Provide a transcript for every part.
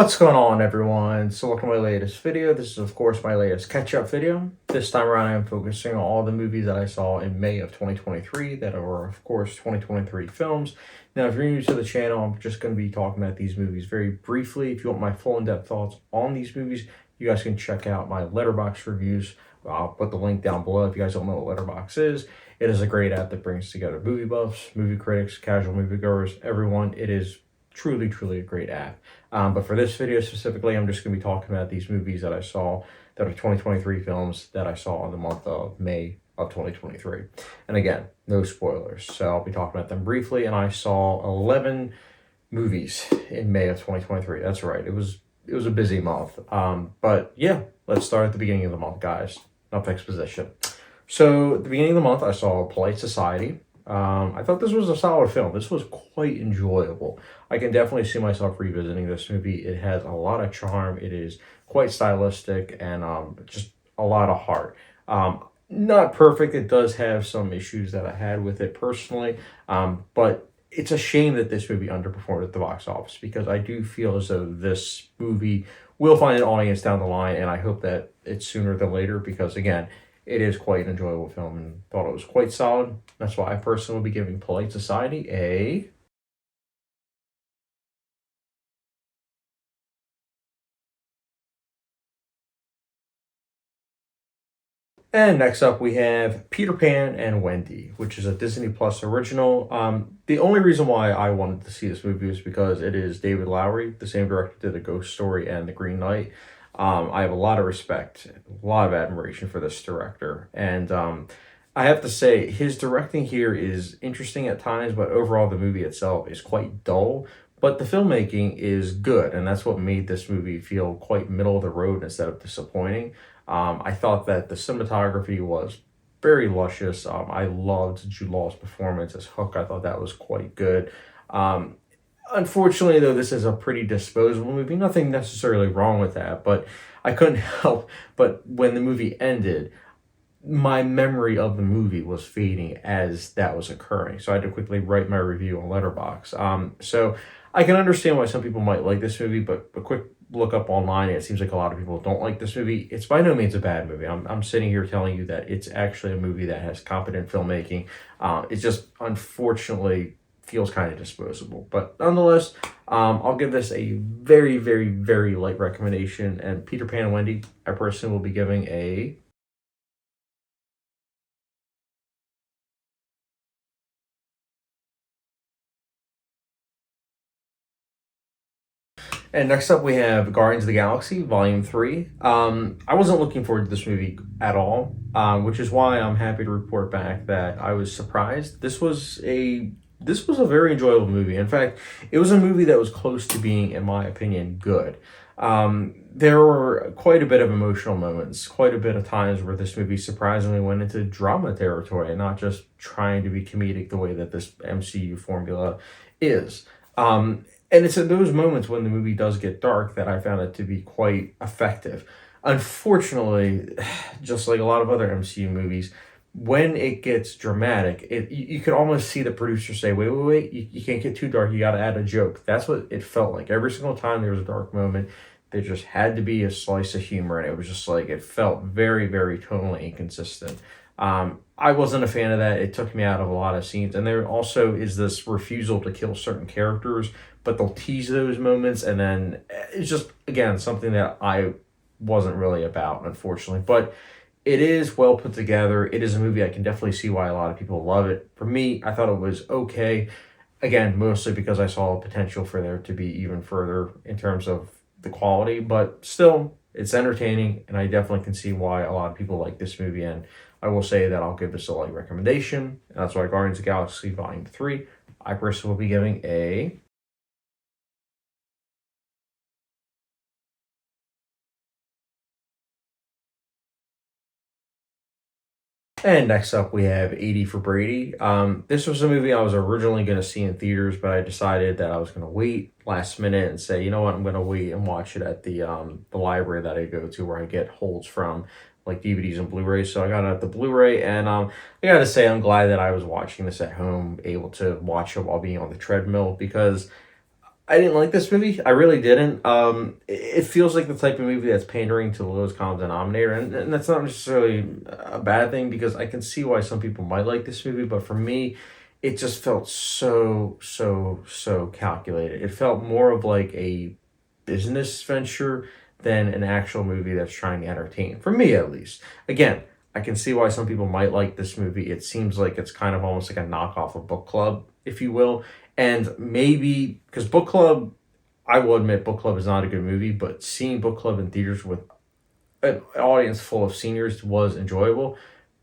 What's going on, everyone? So welcome to my latest video. This is of course my latest catch-up video. This time around I am focusing on all the movies that I saw in May of 2023 that are of course 2023 films. Now if you're new to the channel, I'm just going to be talking about these movies very briefly. If you want my full in-depth thoughts on these movies, you guys can check out my Letterboxd reviews. I'll put the link down below if you guys don't know what Letterboxd is. It is a great app that brings together movie buffs, movie critics, casual moviegoers, everyone. It is truly a great app. But for this video specifically, I'm just going to be talking about these movies that I saw that are 2023 films that I saw in the month of May of 2023. And again, no spoilers. So I'll be talking about them briefly. And I saw 11 movies in May of 2023. That's right. It was a busy month. But yeah, let's start at the beginning of the month, guys. Enough exposition. So at the beginning of the month, I saw Polite Society. I thought this was a solid film. This was quite enjoyable. I can definitely see myself revisiting this movie. It has a lot of charm. It is quite stylistic and just a lot of heart. Not perfect. It does have some issues that I had with it personally, but it's a shame that this movie underperformed at the box office because I do feel as though this movie will find an audience down the line, and I hope that it's sooner than later because, again, it is quite an enjoyable film and thought it was quite solid. That's why I personally will be giving Polite Society a... And next up we have Pan and Wendy, which is a Disney Plus original. The only reason why I wanted to see this movie is because it is David Lowery, the same director that did The Ghost Story and The Green Knight. I have a lot of respect, a lot of admiration for this director. And I have to say, his directing here is interesting at times, but overall the movie itself is quite dull. But the filmmaking is good, and that's what made this movie feel quite middle of the road instead of disappointing. I thought that the cinematography was very luscious. I loved Jude Law's performance as Hook. I thought that was quite good. Unfortunately, though, this is a pretty disposable movie. Nothing necessarily wrong with that, but I couldn't help but when the movie ended, my memory of the movie was fading as that was occurring. So I had to quickly write my review on Letterboxd. So I can understand why some people might like this movie, but a quick look up online, it seems like a lot of people don't like this movie. It's by no means a bad movie. I'm sitting here telling you that it's actually a movie that has competent filmmaking. It just unfortunately feels kind of disposable. But nonetheless, I'll give this a very light recommendation. And Pan and Wendy, I personally will be giving a... And next up, we have Guardians of the Galaxy Volume 3. I wasn't looking forward to this movie at all, which is why I'm happy to report back that I was surprised. This was a very enjoyable movie. In fact, it was a movie that was close to being, in my opinion, good. There were quite a bit of emotional moments, quite a bit of times where this movie surprisingly went into drama territory and not just trying to be comedic the way that this MCU formula is. And it's in those moments when the movie does get dark that I found it to be quite effective. Unfortunately, just like a lot of other MCU movies, when it gets dramatic, you can almost see the producer say, wait, you can't get too dark, you gotta add a joke. That's what it felt like. Every single time there was a dark moment, there just had to be a slice of humor, and it was just like, it felt very tonally inconsistent. I wasn't a fan of that. It took me out of a lot of scenes. And there also is this refusal to kill certain characters, but they'll tease those moments. And then it's just, again, something that I wasn't really about, unfortunately. But it is well put together. It is a movie I can definitely see why a lot of people love it. For me, I thought it was okay. Again, mostly because I saw potential for there to be even further in terms of the quality. But still, it's entertaining, and I definitely can see why a lot of people like this movie. And I will say that I'll give this a light recommendation. And that's why Guardians of the Galaxy Volume 3, I personally will be giving a... And next up, we have 80 for Brady. This was a movie I was originally going to see in theaters, but I decided that I was going to wait last minute and say, you know what, I'm going to wait and watch it at the library that I go to where I get holds from, like DVDs and Blu-rays. So I got it at the Blu-ray, and I got to say, I'm glad that I was watching this at home, able to watch it while being on the treadmill, because I didn't like this movie. I really didn't. It feels like the type of movie that's pandering to the lowest common denominator, and that's not necessarily a bad thing because I can see why some people might like this movie, but for me, it just felt so calculated. It felt more of like a business venture than an actual movie that's trying to entertain. For me, at least. Again, I can see why some people might like this movie. It seems like it's kind of almost like a knockoff of Book Club, if you will, and maybe because Book Club, I will admit Book Club is not a good movie, but seeing Book Club in theaters with an audience full of seniors was enjoyable.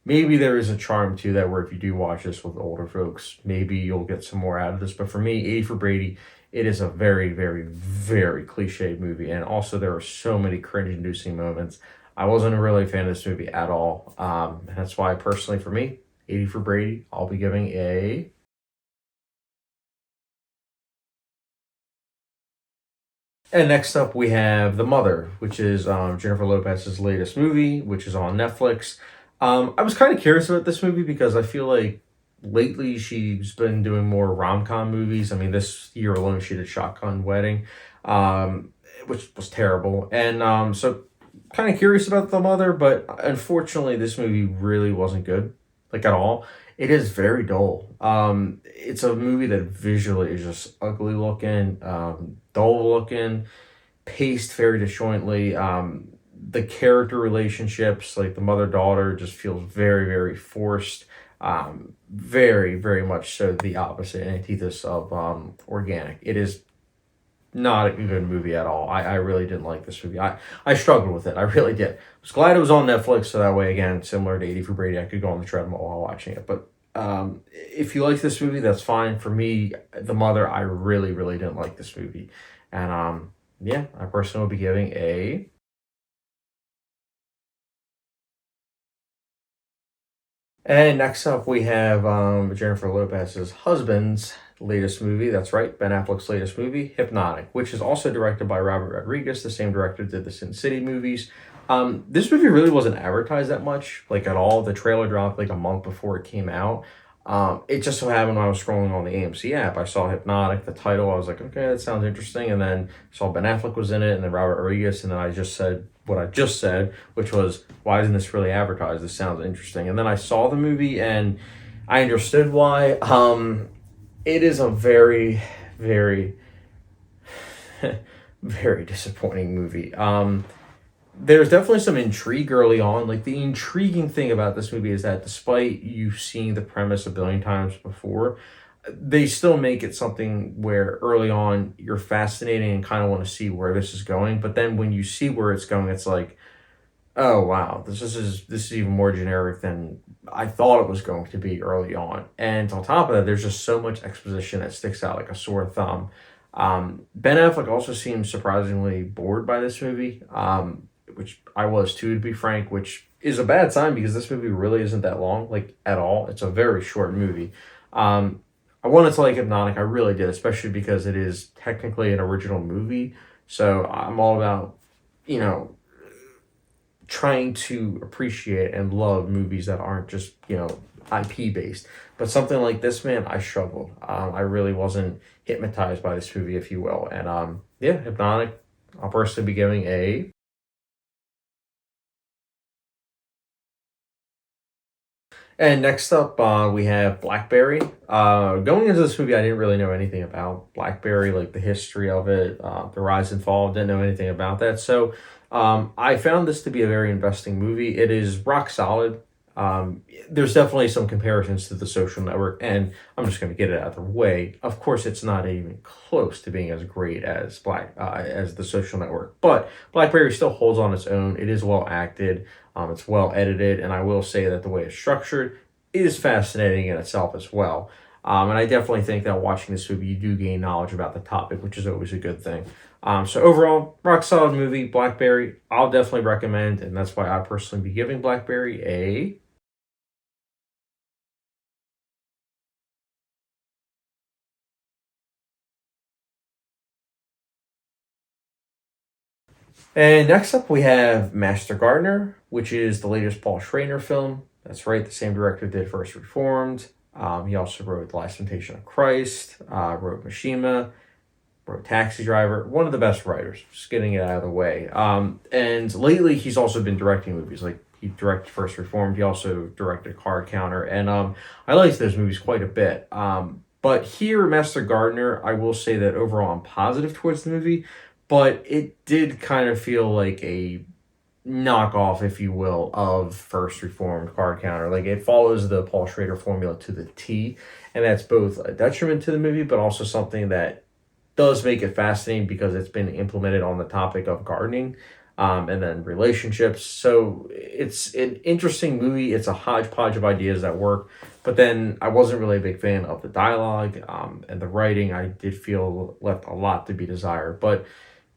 Maybe there is a charm to that where if you do watch this with older folks, maybe you'll get some more out of this. But for me, A for Brady, it is a very cliche movie. And also, there are so many cringe inducing moments. I wasn't really a fan of this movie at all. And that's why, personally, for me, 80 for Brady, I'll be giving a. And next up, we have The Mother, which is Jennifer Lopez's latest movie, which is on Netflix. I was kind of curious about this movie because I feel like lately she's been doing more rom com movies. I mean, this year alone, she did Shotgun Wedding, which was terrible. And so, kind of curious about The Mother, but unfortunately, this movie really wasn't good, like at all. It is very dull. It's a movie that visually is just ugly looking, dull looking, paced very disjointly. The character relationships, like the mother daughter, just feels very forced. Very much so the opposite antithesis of organic. It is not a good movie at all. I really didn't like this movie. I struggled with it. I really did. I was glad it was on Netflix, so that way, again, similar to 80 for Brady, I could go on the treadmill while watching it. But if you like this movie, that's fine. For me, The Mother, I really didn't like this movie. And yeah, I personally will be giving a. And next up, we have Jennifer Lopez's husband's latest movie. That's right, Ben Affleck's latest movie, Hypnotic, which is also directed by Robert Rodriguez, the same director who did the Sin City movies. This movie really wasn't advertised that much, like at all. The trailer dropped like a month before it came out. It just so happened when I was scrolling on the AMC app, I saw Hypnotic, the title. I was like, okay, that sounds interesting. And then saw Ben Affleck was in it, and then Robert Rodriguez, and then I just said what I just said, which was, why isn't this really advertised? This sounds interesting. And then I saw the movie, and I understood why. It is a very very disappointing movie. There's definitely some intrigue early on. Like the intriguing thing about this movie is that despite you seeing the premise a billion times before, they still make it something where early on you're fascinating and kind of want to see where this is going. But then when you see where it's going, it's like, oh wow, this is even more generic than I thought it was going to be early on. And on top of that, there's just so much exposition that sticks out like a sore thumb. Ben Affleck also seems surprisingly bored by this movie, which I was too, to be frank, which is a bad sign because this movie really isn't that long, like at all. It's a very short movie. I wanted to like Hypnotic, I really did, especially because it is technically an original movie. So I'm all about, you know, trying to appreciate and love movies that aren't just IP based. But something like this, man, I struggled. I really wasn't hypnotized by this movie, if you will. And yeah, Hypnotic, I'll personally be giving a. And next up, we have BlackBerry. Going into this movie, I didn't really know anything about BlackBerry, like the history of it, the rise and fall. Didn't know anything about that. So I found this to be a very investing movie. It is rock solid. There's definitely some comparisons to The Social Network, and I'm just going to get it out of the way. Of course, it's not even close to being as great as as The Social Network, but BlackBerry still holds on its own. It is well acted. It's well edited, and I will say that the way it's structured is fascinating in itself as well. And I definitely think that watching this movie, you do gain knowledge about the topic, which is always a good thing. So overall, rock solid movie, Blackberry. I'll definitely recommend, and that's why I personally be giving Blackberry a. And next up, we have Master Gardener, which is the latest Paul Schrader film. That's right, the same director did First Reformed. He also wrote The Last Temptation of Christ, wrote Mishima. wrote Taxi Driver, one of the best writers. Just getting it out of the way. And lately he's also been directing movies. Like he directed First Reformed. He also directed Card Counter, and I liked those movies quite a bit. But here, Master Gardener, I will say that overall I'm positive towards the movie, but it did kind of feel like a knockoff, if you will, of First Reformed Card Counter. Like it follows the Paul Schrader formula to the T, and that's both a detriment to the movie, but also something that does make it fascinating because it's been implemented on the topic of gardening, and then relationships. So it's an interesting movie. It's a hodgepodge of ideas that work, but then I wasn't really a big fan of the dialogue, and the writing. I did feel left a lot to be desired, but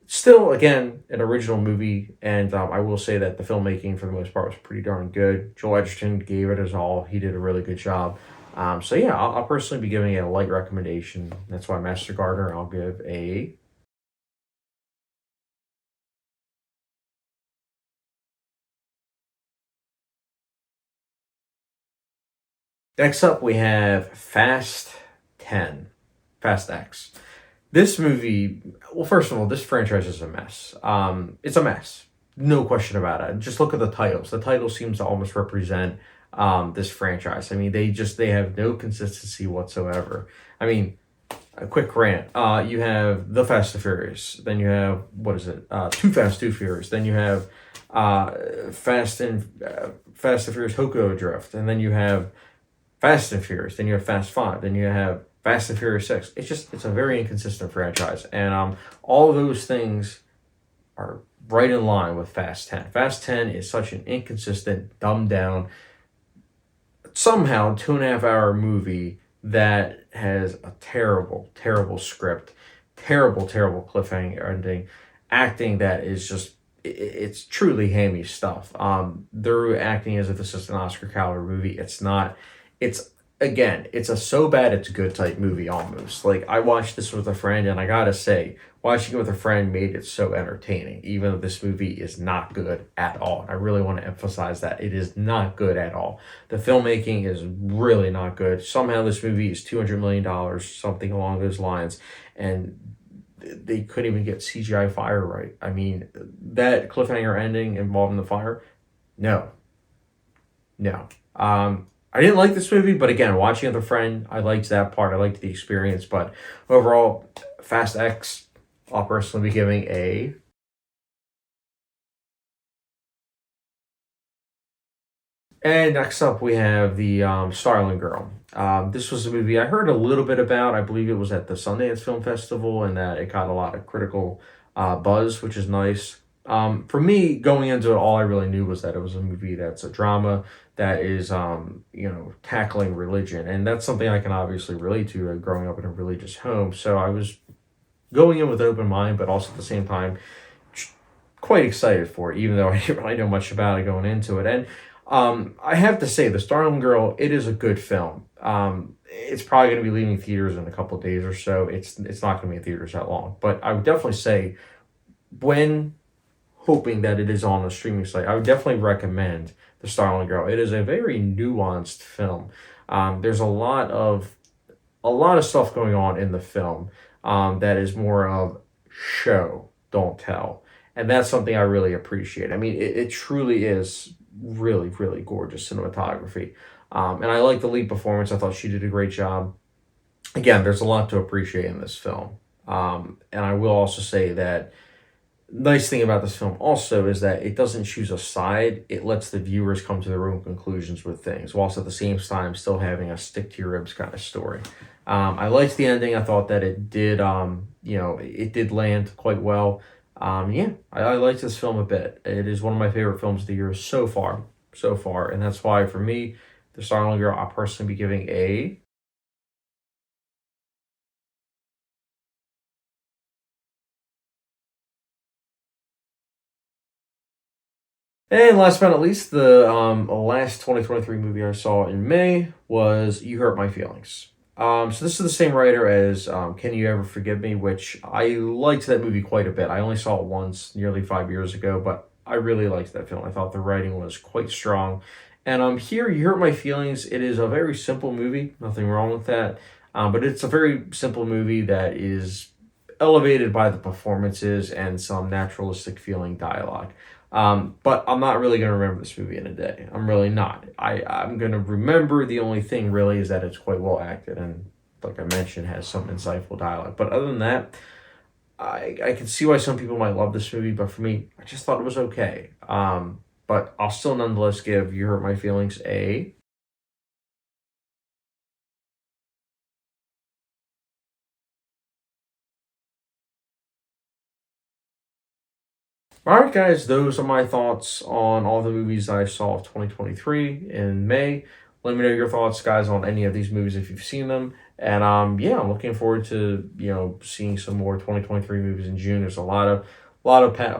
still, again, an original movie, and I will say that the filmmaking for the most part was pretty darn good. Joel Edgerton gave it his all. He did a really good job. So yeah, I'll personally be giving it a light recommendation. That's why Master Gardener, I'll give a. Next up, we have Fast 10, Fast X. This movie, well, first of all, this franchise is a mess. It's a mess, no question about it. Just look at the titles. The title seems to almost represent this franchise. I mean, they have no consistency whatsoever. I mean, a quick rant. You have the Fast and Furious. Then you have what is it? Too Fast, Too Furious. Then you have Fast and Furious Hokuto Drift. And then you have Fast and Furious. Then you have Fast Five. Then you have Fast and Furious Six. It's a very inconsistent franchise, and all of those things are right in line with Fast 10. Fast 10 is such an inconsistent, dumbed down, somehow 2.5 hour movie that has a terrible, terrible script, terrible, terrible cliffhanger ending, acting that is just it's truly hammy stuff. They're acting as if this is an Oscar caliber movie. It's not. It's again, it's a so bad it's good type movie almost. Like I watched this with a friend, and I gotta say, watching it with a friend made it so entertaining, even though this movie is not good at all. I really want to emphasize that it is not good at all. The filmmaking is really not good. Somehow this movie is $200 million, something along those lines, and they couldn't even get CGI fire right. I mean, that cliffhanger ending involving the fire, no, no. I didn't like this movie, but again, watching it with a friend, I liked that part. I liked the experience, but overall, Fast X, I'll personally be giving a. And next up, we have the Starling Girl. This was a movie I heard a little bit about. I believe it was at the Sundance Film Festival, and that it got a lot of critical buzz, which is nice. For me, going into it, all I really knew was that it was a movie that's a drama that is, tackling religion, and that's something I can obviously relate to, growing up in a religious home. So I was going in with an open mind, but also at the same time quite excited for it, even though I didn't really know much about it going into it. And I have to say, The Starling Girl, it is a good film. It's probably going to be leaving theaters in a couple of days or so. It's not going to be in theaters that long, but I would definitely say, when hoping that it is on a streaming site, I would definitely recommend The Starling Girl. It is a very nuanced film. There's a lot of stuff going on in the film that is more of show, don't tell. And that's something I really appreciate. I mean, it truly is really, really gorgeous cinematography. And I like the lead performance. I thought she did a great job. Again, there's a lot to appreciate in this film. And I will also say that nice thing about this film also is that it doesn't choose a side. It lets the viewers come to their own conclusions with things, whilst at the same time still having a stick to your ribs kind of story. I liked the ending. I thought that it did, it did land quite well. Yeah, I liked this film a bit. It is one of my favorite films of the year so far, and that's why for me, The Starling Girl, I'll personally be giving a. And last but not least, the last 2023 movie I saw in May was You Hurt My Feelings. So this is the same writer as Can You Ever Forgive Me, which I liked that movie quite a bit. I only saw it once, nearly 5 years ago, but I really liked that film. I thought the writing was quite strong. And here, You Hurt My Feelings, it is a very simple movie, nothing wrong with that. But it's a very simple movie that is elevated by the performances and some naturalistic feeling dialogue. But I'm not really going to remember this movie in a day. I'm really not. I'm going to remember the only thing really is that it's quite well acted and, like I mentioned, has some insightful dialogue. But other than that, I can see why some people might love this movie, but for me, I just thought it was okay. But I'll still nonetheless give You Hurt My Feelings a. All right, guys, those are my thoughts on all the movies I saw of 2023 in May. Let me know your thoughts, guys, on any of these movies if you've seen them. And yeah, I'm looking forward to seeing some more 2023 movies in June. There's a lot of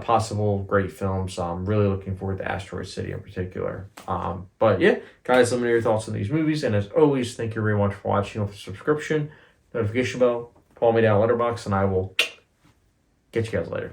possible great films. So I'm really looking forward to Asteroid City in particular. But yeah, guys, let me know your thoughts on these movies. And as always, thank you very much for watching with the subscription, notification bell, follow me down Letterboxd, and I will get you guys later.